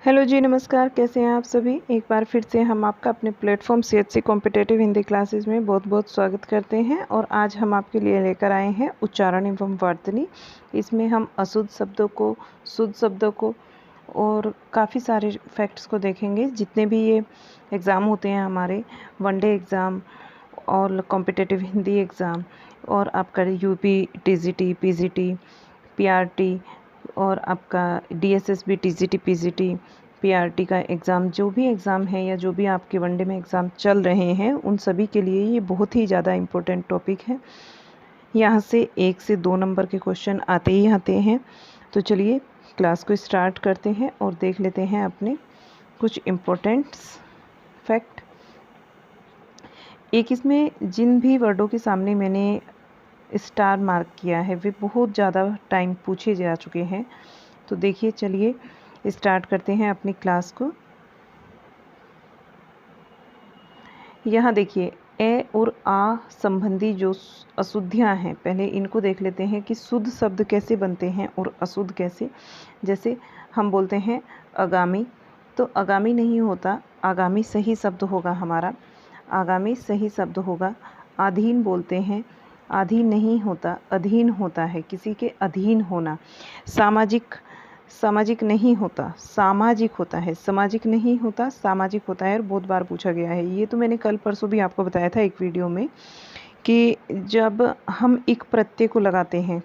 Hello जी, नमस्कार। कैसे हैं आप सभी? एक बार फिर से हम आपका अपने platform CHC competitive Hindi classes में बहुत बहुत स्वागत करते हैं। और आज हम आपके लिए लेकर आए हैं उच्चारण एवं वर्तनी। इसमें हम अशुद्ध शब्दों को, शुद्ध शब्दों को और काफ़ी सारे फैक्ट्स को देखेंगे। जितने भी ये एग्ज़ाम होते हैं हमारे, वनडे एग्ज़ाम और कॉम्पिटिटिव हिंदी एग्ज़ाम और आपका यूपी टीजीटी, पीजीटी, पीआरटी और आपका डीएसएसबी, टीजीटी, पीजीटी, पीआरटी का एग्ज़ाम, जो भी एग्ज़ाम है या जो भी आपके वनडे में एग्ज़ाम चल रहे हैं, उन सभी के लिए ये बहुत ही ज़्यादा इम्पोर्टेंट टॉपिक है। यहाँ से 1 से 2 नंबर के क्वेश्चन आते ही आते हैं। तो चलिए क्लास को स्टार्ट करते हैं और देख लेते हैं अपने कुछ इम्पोर्टेंट फैक्ट। एक इसमें जिन भी वर्डों के सामने मैंने स्टार मार्क किया है वे बहुत ज़्यादा टाइम पूछे जा चुके हैं। तो देखिए, चलिए स्टार्ट करते हैं अपनी क्लास को। यहाँ देखिए, ए और आ संबंधी जो अशुद्धियाँ हैं, पहले इनको देख लेते हैं कि शुद्ध शब्द कैसे बनते हैं और अशुद्ध कैसे। जैसे हम बोलते हैं आगामी, तो आगामी नहीं होता, आगामी सही शब्द होगा हमारा, आगामी सही शब्द होगा। अधीन बोलते हैं, अधीन नहीं होता, अधीन होता है, किसी के अधीन होना। सामाजिक, सामाजिक नहीं होता, सामाजिक होता है, सामाजिक नहीं होता, सामाजिक होता है। और बहुत बार पूछा गया है, ये तो मैंने कल परसों भी आपको बताया था एक वीडियो में, कि जब हम एक प्रत्यय को लगाते हैं,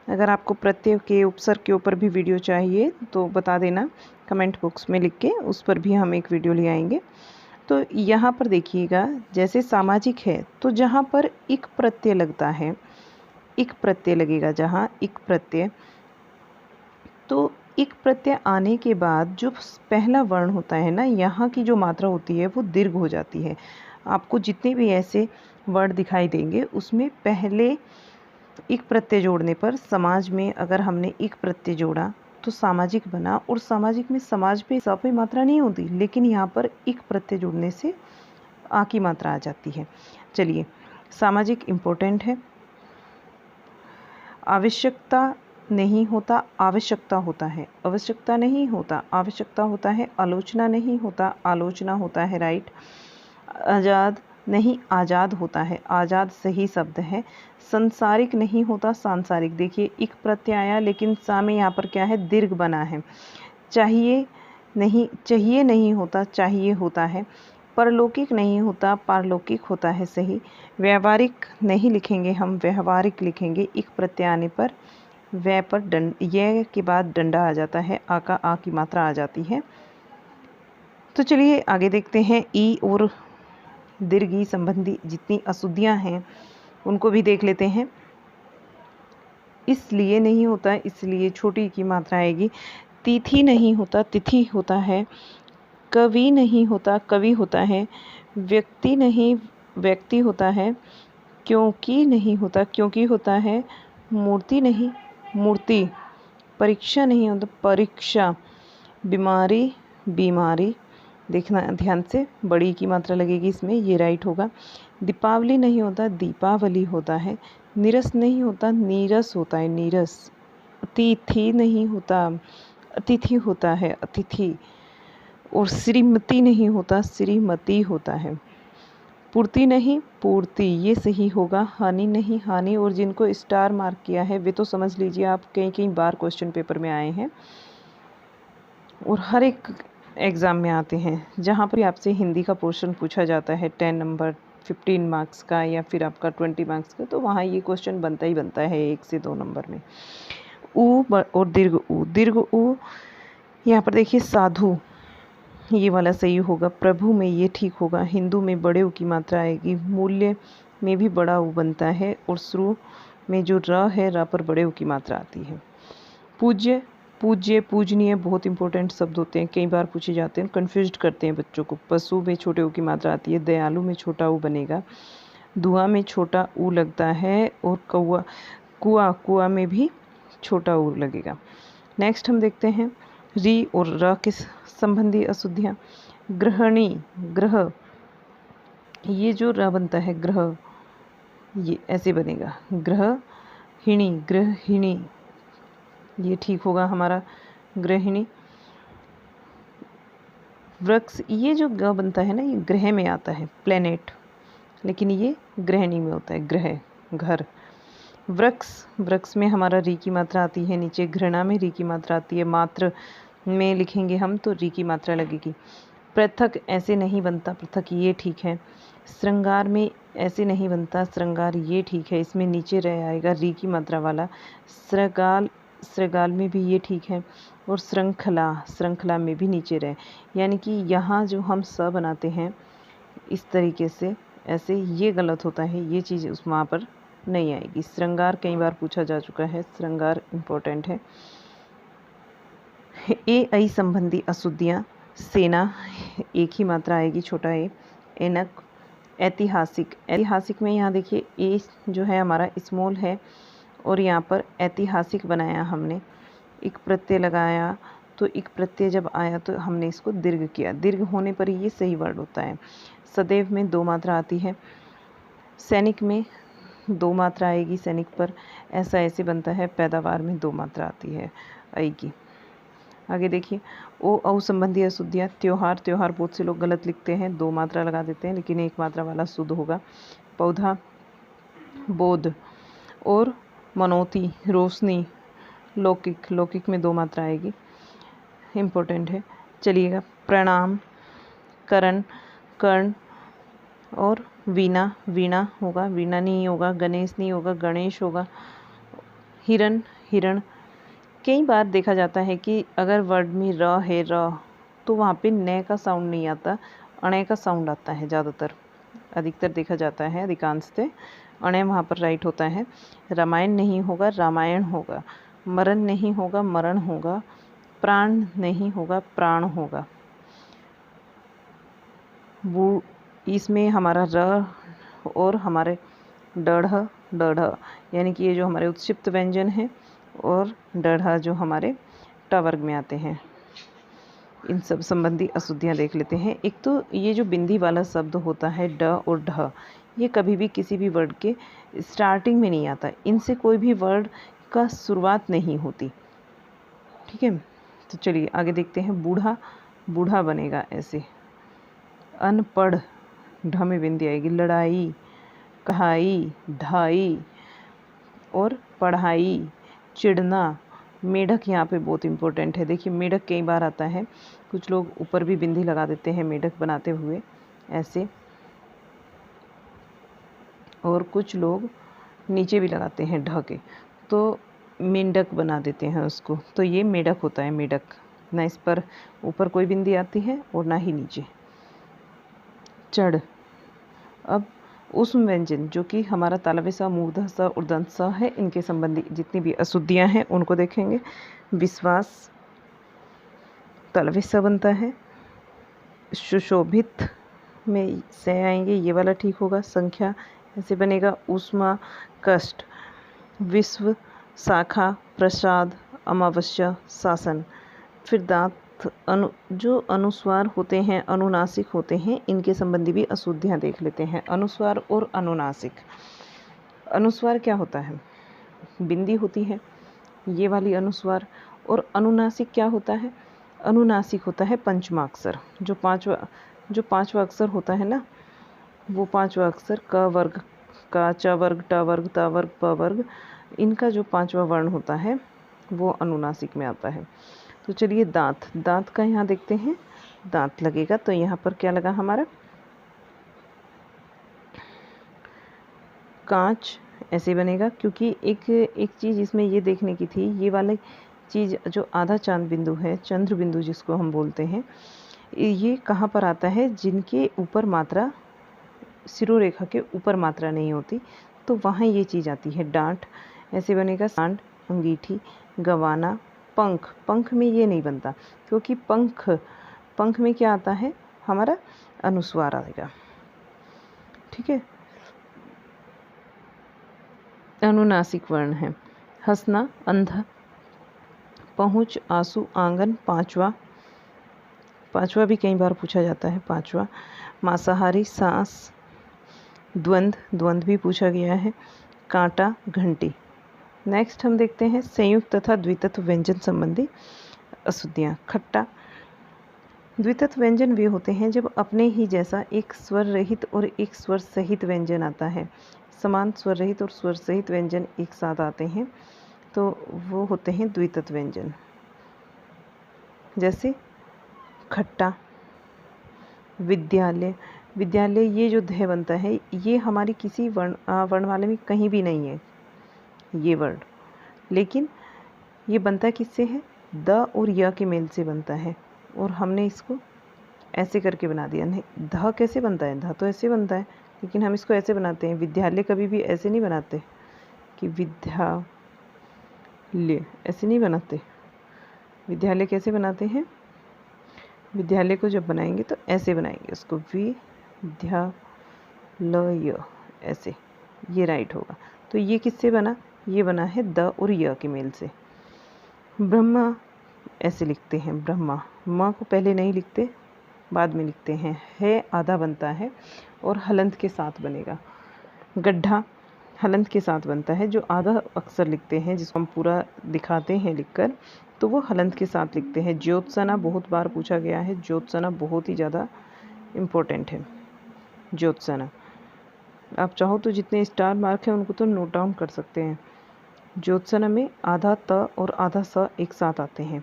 अगर आपको प्रत्यय के उपसर्ग के ऊपर भी वीडियो चाहिए तो बता देना कमेंट बॉक्स में लिख के, उस पर भी हम एक वीडियो ले आएंगे। तो यहाँ पर देखिएगा, जैसे सामाजिक है तो जहाँ पर इक प्रत्यय लगता है, इक प्रत्यय लगेगा, जहाँ इक प्रत्यय, तो इक प्रत्यय आने के बाद जो पहला वर्ण होता है ना, यहाँ की जो मात्रा होती है वो दीर्घ हो जाती है। आपको जितने भी ऐसे वर्ड दिखाई देंगे उसमें पहले इक प्रत्यय जोड़ने पर, समाज में अगर हमने इक प्रत्यय जोड़ा तो सामाजिक बना, और सामाजिक में समाज पे सा पे मात्रा नहीं होती, लेकिन यहाँ पर इक प्रत्यय जोड़ने से आ की मात्रा आ जाती है। चलिए, सामाजिक इम्पोर्टेंट है। आवश्यकता नहीं होता, आवश्यकता होता है। आवश्यकता नहीं होता, आवश्यकता होता है। आलोचना नहीं होता, आलोचना होता है, राइट। आज़ाद नहीं, आज़ाद होता है, आज़ाद सही शब्द है। संसारिक नहीं होता, सांसारिक। देखिए, इक प्रत्यय आया लेकिन सा में यहाँ पर क्या है, दीर्घ बना है। चाहिए नहीं, चाहिए नहीं होता, चाहिए होता है। परलौकिक नहीं होता, पारलौकिक होता है, सही। व्यावहारिक नहीं लिखेंगे हम, व्यवहारिक लिखेंगे। इक प्रत्यय आने पर वै पर दंड, ये के बाद डंडा आ जाता है, आ का आ की मात्रा आ जाती है। तो चलिए आगे देखते हैं, ई और दीर्घ ई संबंधी जितनी अशुद्धियाँ हैं उनको भी देख लेते हैं। इसलिए नहीं होता, इसलिए छोटी की मात्रा आएगी। तिथि नहीं होता, तिथि होता है। कवि नहीं होता, कवि होता है। व्यक्ति नहीं, व्यक्ति होता है। क्योंकि नहीं होता, क्योंकि होता है। मूर्ति नहीं, मूर्ति। परीक्षा नहीं होता, परीक्षा। बीमारी, बीमारी। देखना ध्यान से, बड़ी की मात्रा लगेगी इसमें, ये राइट होगा। दीपावली नहीं होता, दीपावली होता है। नीरस नहीं होता, नीरस होता है, नीरस। अतिथि नहीं होता, अतिथि होता है, अतिथि। और श्रीमती नहीं होता, श्रीमती होता है। पूर्ति नहीं, पूर्ति, ये सही होगा। हानि नहीं, हानि। और जिनको स्टार मार्क किया है वे तो समझ लीजिए आप, कई कई बार क्वेश्चन पेपर में आए हैं और हर एक एग्ज़ाम में आते हैं। जहाँ पर आपसे हिंदी का पोर्शन पूछा जाता है 10 नंबर, 15 मार्क्स का या फिर आपका 20 मार्क्स का, तो वहाँ ये क्वेश्चन बनता ही बनता है 1 से 2 नंबर में। ऊ और दीर्घ ऊ, दीर्घ ऊ। यहाँ पर देखिए, साधु, ये वाला सही होगा। प्रभु में ये ठीक होगा। हिंदू में बड़े ऊ की मात्रा आएगी। मूल्य में भी बड़ा ऊ बनता है, और श्रु में जो र है, र पर बड़े ऊ की मात्रा आती है। पूज्य, पूज्य, पूजनीय बहुत इंपॉर्टेंट शब्द होते हैं, कई बार पूछे जाते हैं, कन्फ्यूज करते हैं बच्चों को। पशु में छोटे ऊ की मात्रा आती है। दयालु में छोटा ऊ बनेगा। धुआं में छोटा ऊ लगता है। और कौआ, कुआ, कुआ में भी छोटा ऊ लगेगा। नेक्स्ट हम देखते हैं री और र के संबंधी अशुद्धियाँ। ग्रहणी, ग्रह, ये जो र बनता है, ग्रह, ये ऐसे बनेगा। ग्रहिणी, ग्रहिणी, ये ठीक होगा हमारा, गृहिणी। वृक्ष, ये जो ग बनता है ना, ये ग्रह में आता है, प्लेनेट, लेकिन ये गृहिणी में होता है, ग्रह, घर। वृक्ष, वृक्ष में हमारा री की मात्रा आती है नीचे, घृणा में री की मात्रा आती है, मात्र में लिखेंगे हम तो री की मात्रा लगेगी। पृथक ऐसे नहीं बनता, पृथक ये ठीक है। श्रृंगार में ऐसे नहीं बनता, श्रृंगार ये ठीक है, इसमें नीचे रह आएगा री की मात्रा वाला। श्रृगाल, श्रृगाल में भी ये ठीक है। और श्रृंखला, श्रृंखला में भी नीचे रहे, यानी कि यहाँ जो हम स बनाते हैं इस तरीके से, ऐसे ये गलत होता है, ये चीज़ उस वहाँ पर नहीं आएगी। श्रृंगार कई बार पूछा जा चुका है, श्रृंगार इम्पोर्टेंट है। ए ऐ संबंधी अशुद्धियाँ, सेना एक ही मात्रा आएगी, छोटा ए। एनक, ऐतिहासिक, ऐतिहासिक में यहाँ देखिए ए जो है हमारा स्मॉल है और यहाँ पर ऐतिहासिक बनाया हमने, एक प्रत्यय लगाया, तो एक प्रत्यय जब आया तो हमने इसको दीर्घ किया, दीर्घ होने पर ही ये सही वर्ड होता है। सदैव में 2 मात्रा आती है, सैनिक में 2 मात्रा आएगी, सैनिक पर ऐसा ऐसे बनता है, पैदावार में 2 मात्रा आती है ऐ की। आगे देखिए, ओ औ संबंधी अशुद्धियाँ, त्योहार, त्योहार बहुत से लोग गलत लिखते हैं, 2 मात्रा लगा देते हैं, लेकिन 1 मात्रा वाला शुद्ध होगा। पौधा, बोध, और मनोती, रोशनी, लौकिक, लौकिक में 2 मात्रा आएगी, इम्पोर्टेंट है। चलिएगा, प्रणाम, करण, कर्ण, और वीणा, वीणा होगा, वीणा नहीं होगा, गणेश नहीं होगा, गणेश होगा। हिरण, हिरण। कई बार देखा जाता है कि अगर वर्ड में र है, र, तो वहाँ पे न का साउंड नहीं आता, अणे का साउंड आता है ज़्यादातर, अधिकतर देखा जाता है, अधिकांशतः अणे वहाँ पर राइट होता है। रामायण नहीं होगा, रामायण होगा। मरण नहीं होगा, मरण होगा। प्राण नहीं होगा, प्राण होगा। वो इसमें हमारा र और हमारे डढ़, डढ़, यानी कि ये जो हमारे उत्क्षिप्त व्यंजन हैं, और डढ़ जो हमारे ट वर्ग में आते हैं। इन सब संबंधी अशुद्धियाँ देख लेते हैं। एक तो ये जो बिंदी वाला शब्द होता है ड और ढ, ये कभी भी किसी भी वर्ड के स्टार्टिंग में नहीं आता, इनसे कोई भी वर्ड का शुरुआत नहीं होती। ठीक है, तो चलिए आगे देखते हैं। बूढ़ा, बूढ़ा बनेगा ऐसे। अनपढ़, ढ में बिंदी आएगी। लड़ाई, कहाई, ढाई, और पढ़ाई, चिढ़ना। मेढक यहाँ पे बहुत इंपॉर्टेंट है। देखिए मेढक कई बार आता है, कुछ लोग ऊपर भी बिंदी लगा देते हैं मेढक बनाते हुए ऐसे, और कुछ लोग नीचे भी लगाते हैं ढ के, तो मेंढक बना देते हैं उसको, तो ये मेढक होता है, मेढक। ना इस पर ऊपर कोई बिंदी आती है और ना ही नीचे। चढ़। अब उष्म व्यंजन जो कि हमारा तालव्य स, मूर्धन्य स और दंत स है, इनके संबंधी जितनी भी अशुद्धियाँ हैं उनको देखेंगे। विश्वास, तालव्य स बनता है। सुशोभित में से आएंगे, ये वाला ठीक होगा। संख्या ऐसे बनेगा। ऊष्मा, कष्ट। विश्व, शाखा, प्रसाद, अमावस्या, शासन। फिर दांत, जो अनुस्वार होते हैं, अनुनासिक होते हैं, इनके संबंधी भी अशुद्धियाँ देख लेते हैं। अनुस्वार और अनुनासिक। अनुस्वार क्या होता है? बिंदी होती है ये वाली अनुस्वार। और अनुनासिक क्या होता है? अनुनासिक होता है पंचमाक्षर, जो पांचवा अक्षर होता है ना, वो पांचवा अक्षर क वर्ग, का, च वर्ग, ट वर्ग, त वर्ग, प वर्ग, इनका जो पांचवा वर्ण होता है वो अनुनासिक में आता है। तो चलिए दांत, दांत का यहाँ देखते हैं। दांत लगेगा तो यहाँ पर क्या लगा हमारा? कांच ऐसे बनेगा, क्योंकि एक चीज़ इसमें ये देखने की थी, ये वाली चीज़ जो आधा चांद बिंदु है, चंद्र बिंदु जिसको हम बोलते हैं, ये कहाँ पर आता है? जिनके ऊपर मात्रा, सिरोरेखा के ऊपर मात्रा नहीं होती, तो वहाँ ये चीज़ आती है। डांट ऐसे बनेगा। सांड, अंगीठी, गवाना। पंख, पंख में ये नहीं बनता, क्योंकि पंख में क्या आता है हमारा? अनुस्वार आएगा। ठीक है, अनुनासिक वर्ण है। हंसना, अंधा। पहुँच, आंसू, आंगन। पांचवा भी कई बार पूछा जाता है, पांचवा। मांसाहारी, सांस। द्वंद्व भी पूछा गया है। कांटा, घंटी। नेक्स्ट हम देखते हैं संयुक्त तथा द्वितत्व व्यंजन संबंधी अशुद्धियाँ। खट्टा, द्वितत्व व्यंजन वे होते हैं जब अपने ही जैसा एक स्वर रहित और एक स्वर सहित व्यंजन आता है। समान स्वर रहित और स्वर सहित व्यंजन एक साथ आते हैं तो वो होते हैं द्वितत्व व्यंजन। जैसे खट्टा, विद्यालय। विद्यालय ये जो ध बनता है ये हमारी किसी वर्णमाला में कहीं भी नहीं है ये वर्ड, लेकिन ये बनता किससे है? द और य के मेल से बनता है और हमने इसको ऐसे करके बना दिया। नहीं, ध कैसे बनता है? ध तो ऐसे बनता है, लेकिन हम इसको ऐसे बनाते हैं। विद्यालय कभी भी ऐसे नहीं बनाते कि विद्यालय, ऐसे नहीं बनाते। विद्यालय कैसे बनाते हैं? विद्यालय को जब बनाएंगे तो ऐसे बनाएंगे उसको, विद्यालय, ऐसे, ये राइट होगा। तो ये किससे बना? ये बना है द और य के मेल से। ब्रह्मा ऐसे लिखते हैं, ब्रह्मा। माँ को पहले नहीं लिखते, बाद में लिखते हैं। है आधा बनता है और हलंत के साथ बनेगा। गड्ढा हलंत के साथ बनता है। जो आधा अक्षर लिखते हैं जिसको हम पूरा दिखाते हैं लिखकर, तो वो हलंत के साथ लिखते हैं। ज्योत्सना बहुत बार पूछा गया है। ज्योत्सना बहुत ही ज़्यादा इम्पोर्टेंट है। ज्योत्सना आप चाहो तो जितने स्टार मार्क हैं उनको तो नोट डाउन कर सकते हैं। ज्योत्सना में आधा त और आधा स एक साथ आते हैं।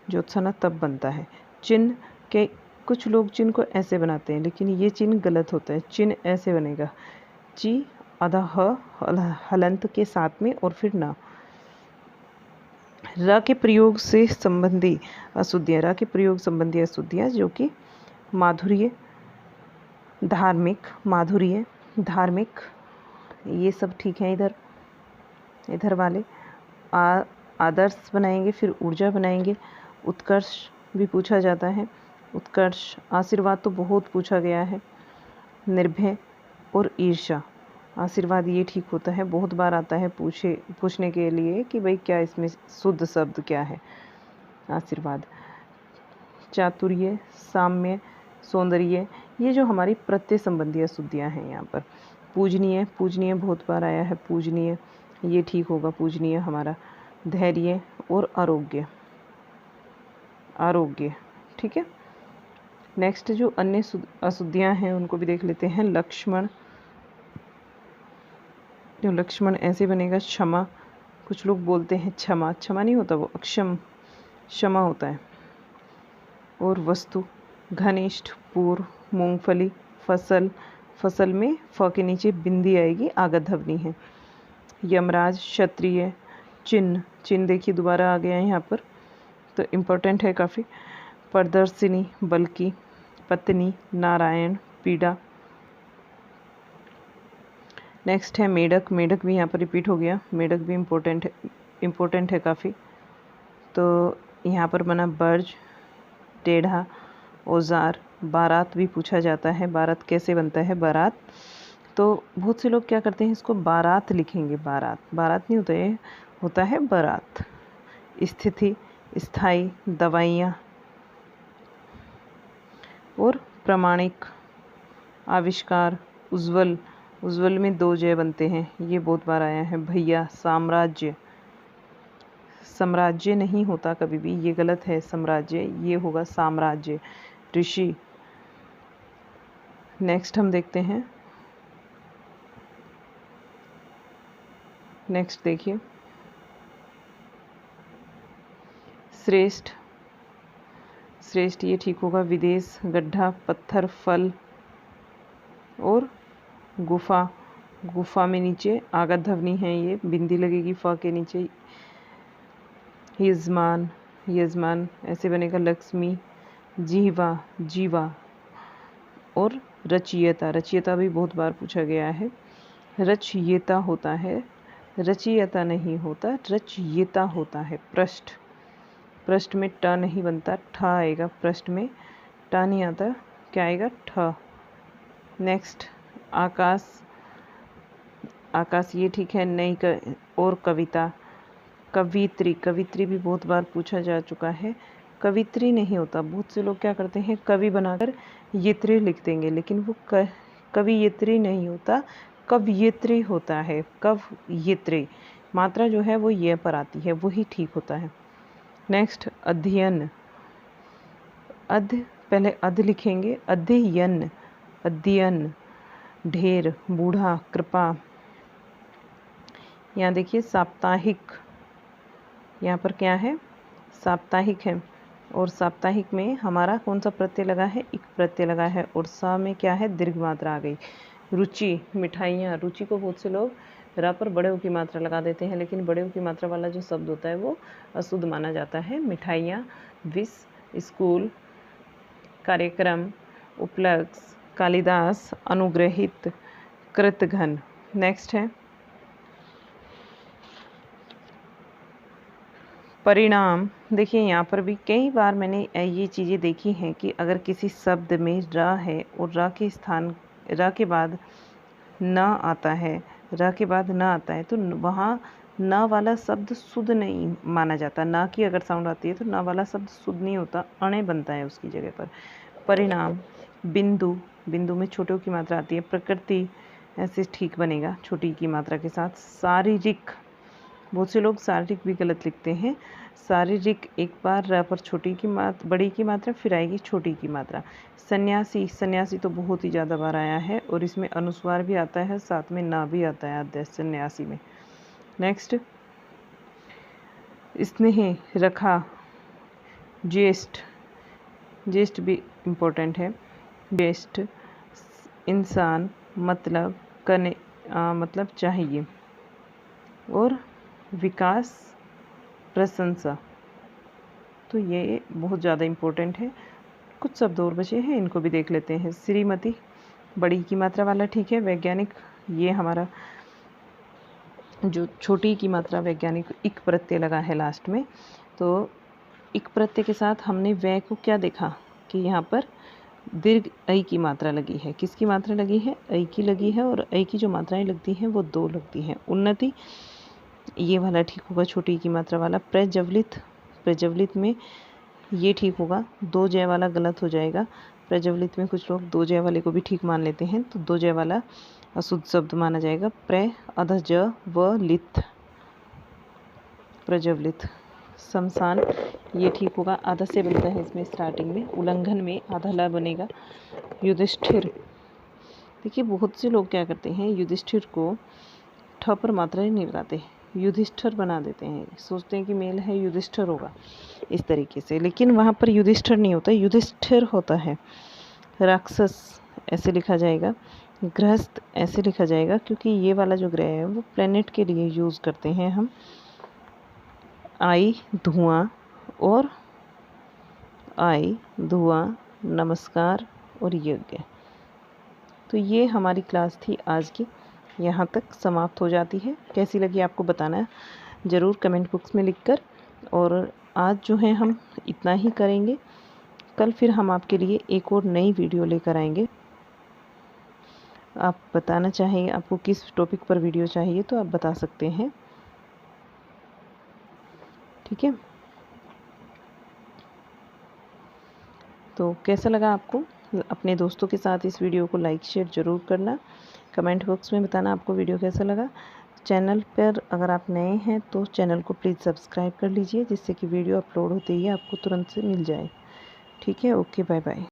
ज्योत्सना तब बनता है। चिन्ह के कुछ लोग चिन्ह को ऐसे बनाते हैं, लेकिन ये चिन्ह गलत होता है। चिन्ह ऐसे बनेगा, ची आधा ह हलंत के साथ में और फिर ना। र के प्रयोग से संबंधी अशुद्धियाँ, र के प्रयोग संबंधी अशुद्धियाँ जो कि माधुर्य, धार्मिक, माधुर्य, धार्मिक, ये सब ठीक है। इधर वाले आदर्श बनाएंगे, फिर ऊर्जा बनाएंगे। उत्कर्ष भी पूछा जाता है। उत्कर्ष, आशीर्वाद तो बहुत पूछा गया है। निर्भय और ईर्ष्या, आशीर्वाद ये ठीक होता है, बहुत बार आता है पूछने के लिए कि भाई क्या इसमें शुद्ध शब्द क्या है। आशीर्वाद। चातुर्य, साम्य, सौंदर्य, ये जो हमारी प्रत्यय संबंधी अशुद्धियाँ हैं यहाँ पर। पूजनीय, पूजनीय बहुत बार आया है। पूजनीय ये ठीक होगा, पूजनीय हमारा। धैर्य और आरोग्य, आरोग्य ठीक है। नेक्स्ट जो अन्य अशुद्धियाँ हैं उनको भी देख लेते हैं। लक्ष्मण, जो लक्ष्मण ऐसे बनेगा। क्षमा, कुछ लोग बोलते हैं क्षमा, क्षमा नहीं होता, वो अक्षम, क्षमा होता है। और वस्तु, घनिष्ठ, पूर्व, मूंगफली, फसल, फसल में फ के नीचे बिंदी आएगी, आगत ध्वनि है। यमराज, क्षत्रिय, चिन्ह, चिन्ह देखिए दोबारा आ गया है यहाँ पर, तो इम्पोर्टेंट है काफ़ी। प्रदर्शिनी, बल्कि, पत्नी, नारायण, पीड़ा। नेक्स्ट है मेढक, मेढक भी यहाँ पर रिपीट हो गया। मेढक भी इम्पोर्टेंट है काफ़ी। तो यहाँ पर बना बर्ज, टेढ़ा, औजार। बारात भी पूछा जाता है। बारात कैसे बनता है? बारात, तो बहुत से लोग क्या करते हैं, इसको बारात लिखेंगे। बारात, बारात नहीं होता, ये होता है बारात। स्थिति, स्थाई, दवाइयाँ और प्रमाणिक। आविष्कार, उज्ज्वल, उज्ज्वल में दो जय बनते हैं, ये बहुत बार आया है। भैया, साम्राज्य, साम्राज्य नहीं होता कभी भी, ये गलत है। साम्राज्य ये होगा साम्राज्य। ऋषि। नेक्स्ट हम देखते हैं, नेक्स्ट देखिए, श्रेष्ठ, श्रेष्ठ ये ठीक होगा। विदेश, गड्ढा, पत्थर, फल और गुफा। गुफा में नीचे आगत ध्वनि है, ये बिंदी लगेगी फ के नीचे। यजमान, यजमान ऐसे बनेगा। लक्ष्मी, जीवा, जीवा और रचयिता, रचयिता भी बहुत बार पूछा गया है। रचयिता होता है, रचयिता नहीं होता, रचयिता होता है। पृष्ठ, पृष्ठ में ट नहीं बनता, ठ आएगा। पृष्ठ में ट नहीं आता, क्या आएगा? ठ। नेक्स्ट आकाश, आकाश ये ठीक है। नई और कविता। कवित्री, कवित्री भी बहुत बार पूछा जा चुका है। कवित्री नहीं होता, बहुत से लोग क्या करते हैं कवि बनाकर यित्री लिख देंगे, लेकिन वो कवियत्री नहीं होता, कवयित्री होता है। कवयित्री, मात्रा जो है वो ये पर आती है, वही ठीक होता है। नेक्स्ट अध्ययन, अध पहले अध लिखेंगे, अध्ययन, अध्ययन, ढेर, बूढ़ा, कृपा। यहाँ देखिए साप्ताहिक, यहाँ पर क्या है, साप्ताहिक है, और साप्ताहिक में हमारा कौन सा प्रत्यय लगा है, इक प्रत्यय लगा है, और सा में क्या है, दीर्घ मात्रा आ गई। रुचि, मिठाइयाँ, रुचि को बहुत से लोग रा पर बड़े ऊ की मात्रा लगा देते हैं, लेकिन बड़े ऊ की मात्रा वाला जो शब्द होता है वो अशुद्ध माना जाता है। मिठाइयाँ, विष, स्कूल, कार्यक्रम, उपलक्ष्य, कालिदास, अनुग्रहित, कृतघ्न। नेक्स्ट है परिणाम। देखिए यहाँ पर भी कई बार मैंने ये चीज़ें देखी हैं कि अगर किसी शब्द में र है और र के स्थान, र के बाद न आता है, र के बाद न आता है, तो वहाँ न वाला शब्द शुद्ध नहीं माना जाता। न की अगर साउंड आती है तो न वाला शब्द शुद्ध नहीं होता, अणे बनता है उसकी जगह पर। परिणाम, बिंदु, बिंदु में छोटे की मात्रा आती है। प्रकृति, ऐसे ठीक बनेगा छोटी की मात्रा के साथ। शारीरिक, बहुत से लोग शारीरिक भी गलत लिखते हैं। शारीरिक एक बार र पर छोटी की मात्रा, बड़ी की मात्रा, फिर आएगी छोटी की मात्रा। सन्यासी, सन्यासी तो बहुत ही ज़्यादा बार आया है, और इसमें अनुस्वार भी आता है, साथ में ना भी आता है आद्य सन्यासी में। नेक्स्ट स्नेह, रखा, ज्येष्ठ, ज्येष्ठ भी इम्पोर्टेंट है। ज्येष्ठ, इंसान, मतलब, करने, मतलब चाहिए, और विकास, प्रशंसा। तो ये बहुत ज़्यादा इम्पोर्टेंट है। कुछ शब्द और बचे हैं, इनको भी देख लेते हैं। श्रीमती, बड़ी की मात्रा वाला ठीक है। वैज्ञानिक, ये हमारा जो छोटी की मात्रा वैज्ञानिक, इक प्रत्यय लगा है लास्ट में, तो इक प्रत्यय के साथ हमने वै को क्या देखा कि यहाँ पर दीर्घ ऐ की मात्रा लगी है। किसकी मात्रा लगी है, ऐ की लगी है, और ऐ की जो मात्राएं लगती हैं वो 2 लगती हैं। उन्नति, ये वाला ठीक होगा छोटी की मात्रा वाला। प्रज्वलित, प्रज्वलित में ये ठीक होगा। 2 जय वाला गलत हो जाएगा। प्रज्वलित में कुछ लोग 2 जय वाले को भी ठीक मान लेते हैं, तो 2 जय वाला अशुद्ध शब्द माना जाएगा। अध ज व लित, प्रज्वलित। शमशान, ये ठीक होगा, आधा से बनता है इसमें स्टार्टिंग में। उल्लंघन में आधा ला बनेगा। युधिष्ठिर, देखिए बहुत से लोग क्या करते हैं, युधिष्ठिर को ठ पर मात्रा ही नहीं लगाते, युधिष्ठिर बना देते हैं, सोचते हैं कि मेल है युधिष्ठिर होगा इस तरीके से, लेकिन वहाँ पर युधिष्ठिर नहीं होता, युधिष्ठिर होता है। राक्षस ऐसे लिखा जाएगा। गृहस्थ ऐसे लिखा जाएगा, क्योंकि ये वाला जो ग्रह है वो प्लेनेट के लिए यूज़ करते हैं हम। आई, धुआं, और आई, धुआं, नमस्कार और यज्ञ। तो ये हमारी क्लास थी आज की, यहाँ तक समाप्त हो जाती है। कैसी लगी आपको बताना ज़रूर कमेंट बॉक्स में लिखकर। और आज जो है हम इतना ही करेंगे, कल फिर हम आपके लिए एक और नई वीडियो लेकर आएंगे। आप बताना चाहेंगे आपको किस टॉपिक पर वीडियो चाहिए तो आप बता सकते हैं, ठीक है। तो कैसा लगा आपको, अपने दोस्तों के साथ इस वीडियो को लाइक शेयर ज़रूर करना। कमेंट बॉक्स में बताना आपको वीडियो कैसा लगा। चैनल पर अगर आप नए हैं तो चैनल को प्लीज़ सब्सक्राइब कर लीजिए, जिससे कि वीडियो अपलोड होते ही आपको तुरंत से मिल जाए, ठीक है। Okay, bye bye.